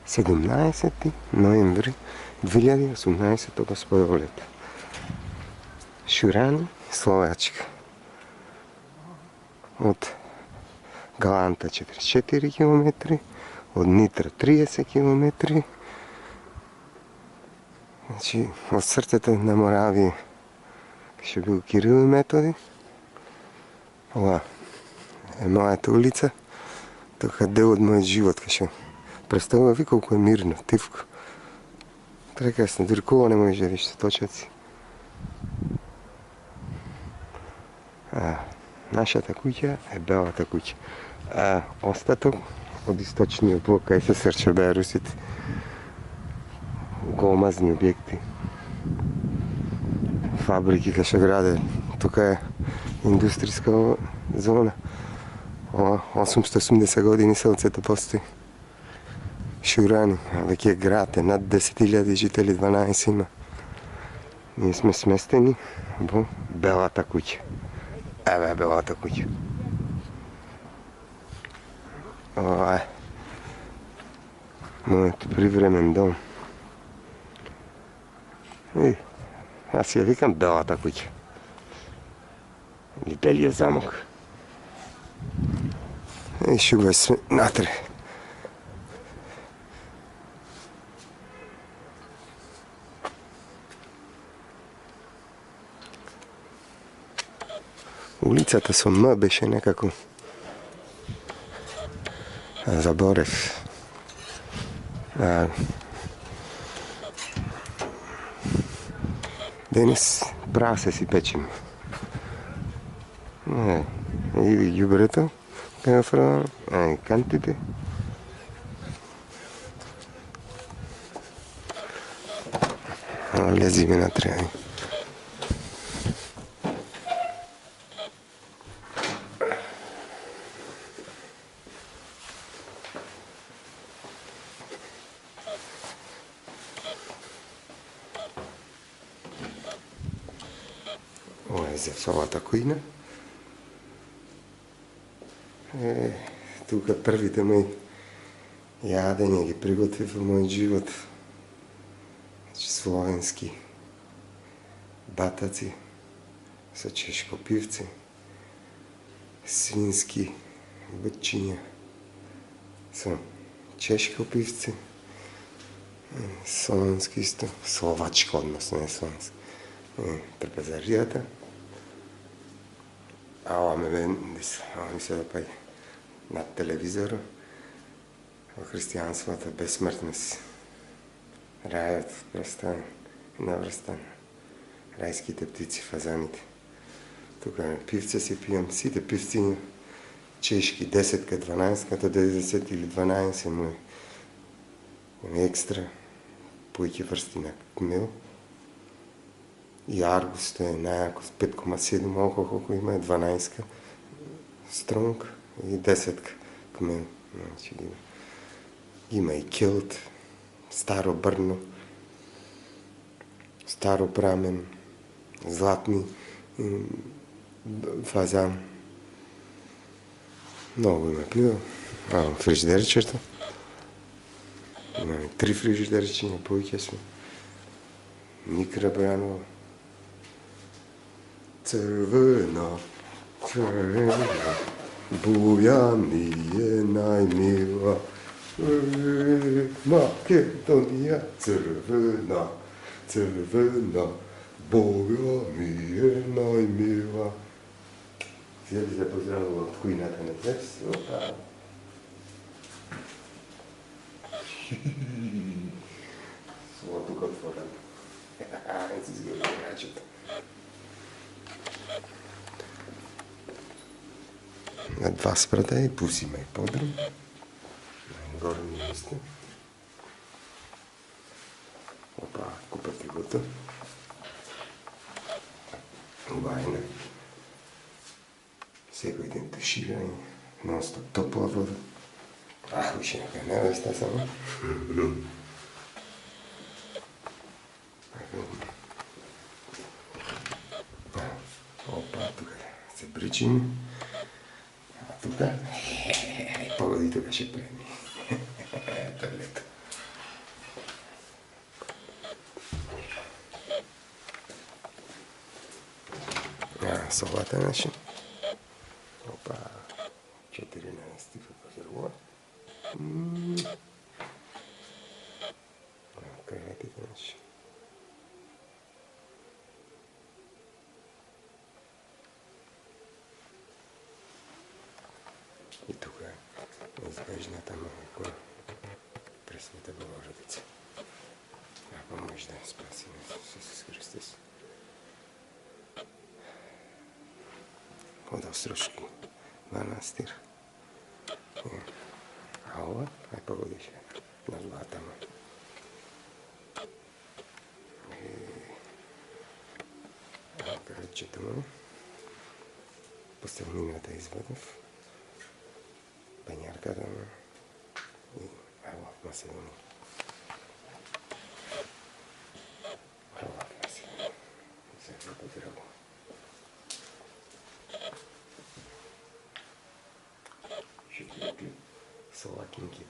17. ноември 2018 господово лето. Шурани, Словачка. От Галанта 44 км, от Нитра 30 км. Значи, от сърцето на Моравия ще бил Кирил и Методи. Това е моята улица. Тук е дел от моят живот. Представя ви колко е мирно, тивко. Прекрасно, дори кола не може да вижте точаци. Нашата куќа е белата куќа. Остаток од источниот блок кај се срча беларусите. Голмазни објекти. Фабрики кај се граде. Тука е индустријска зона. 880 години селцето постои. Шурани, веќе е град, е над 10.000 жители, 12 има. Ние сме сместени во белата куќа. Еве е белата куќа. Ова е мојот привремен дом. И аз ја викам белата куќа. Или белиот замок. И шугај се натре. Улицата со М беше некако заборев. Денес прасе си печем. И ѓубрето, кафра, кантите. Лезиме натре. Ова е зевсовата кујна. Тука првите мои јадења ги приготвив во мојот живот. Значи словенски батаци со чешко пивце, свински бутчиња со чешко пивце, словенски исто, словачко, односно не словенски, трпезаријата. Ова ми се допаѓа над телевизорот. Во христијанството бесмртност. Рајот простан, наврстан. Рајските птици, фазаните. Тука пивце си пијам, сите пивциња чешки, 10-ка, 12-ка, 10 или 12 мој екстра, појќе врсти на кмел. И Аргус е најако, 5,7 околу колку има, 12-ка стронг и 10-ка кмел. Значи, има и Килт, Старо Брно, Старо Прамен, Златни, Фазан. Многу има пиво. Фриждерчето. Имаме 3 фриждерчиња, појќе сме. Микра Бранова. Црвена, црвена, буја ми е најмила. Македонија, црвена, црвена, буја ми е најмила. Сега би се поздравува од кујната на Зевс. Сова тука отворен. Си изгледа играчето. На 2 спрата и пусиме и подрум. Горе ми исто. Опа, купат и готов. Бајна. Секој ден туширање, нон-стоп топла вода. Уште нека не оста само. Опа, тука се бричиме. А тука, погоди тука ще преми. Ето лето. солата наша. Опа, 14 в резервуар. Креветите наши. И тук е избежната молоко Пресвета Богородица. А помощ да спаси нас Исус Христос. Od Ostrožky manastír. A ova aj pogodiš nad Zlatama. A короче тому постельнината изводов, панярка дома и ава Маседония. Ава Маседония. За по-дорого. Салакинки.